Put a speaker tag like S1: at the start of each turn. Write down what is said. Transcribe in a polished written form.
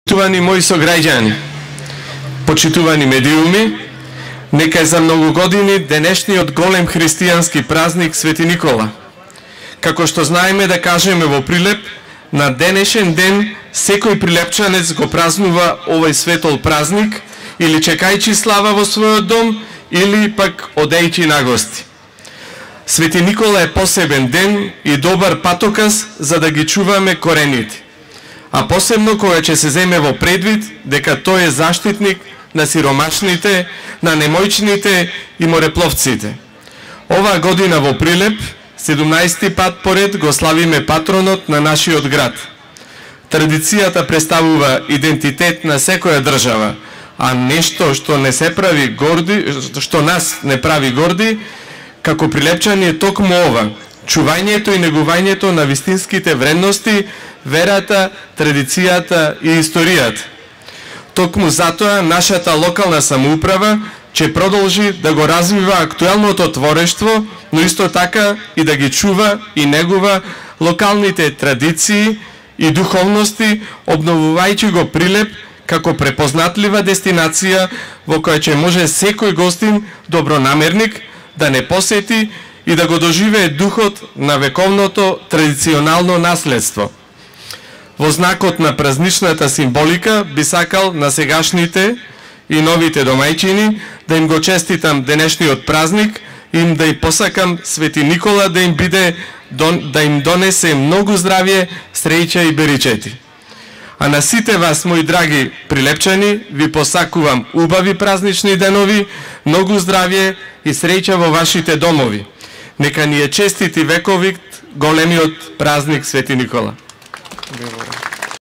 S1: Почитувани мои сограѓани, почитувани медиуми, нека е за многу години денешниот голем христијански празник Свети Никола. Како што знаеме да кажеме во Прилеп, на денешен ден секој прилепчанец го празнува овој светол празник или чекајќи слава во својот дом, или пак одејќи на гости. Свети Никола е посебен ден и добар патоказ за да ги чуваме корените. А посебно кога ќе се земе во предвид дека тој е заштитник на сиромашните, на немојчните и морепловците. Оваа година во Прилеп, 17 пат поред го славиме патронот на нашиот град. Традицијата представува идентитет на секоја држава, а нешто што не се прави горди, што нас не прави горди, како прилепчани е токму ова: чувањето и негувањето на вистинските вредности, верата, традицијата и историјата. Токму затоа нашата локална самоуправа ќе продолжи да го развива актуелното творештво, но исто така и да ги чува и негува локалните традиции и духовности, обновувајќи го Прилеп како препознатлива дестинација во која ќе може секој гостин добронамерник да не посети и да го доживее духот на вековното традиционално наследство. Во знакот на празничната символика би сакал на сегашните и новите домајчини да им го честитам денешниот празник и да им посакам Свети Никола да им донесе многу здравје, среќа и беричети. А на сите вас, мои драги прилепчани, ви посакувам убави празнични денови, многу здравје и среќа во вашите домови. Нека ни е честит и вековит големиот празник Свети Никола.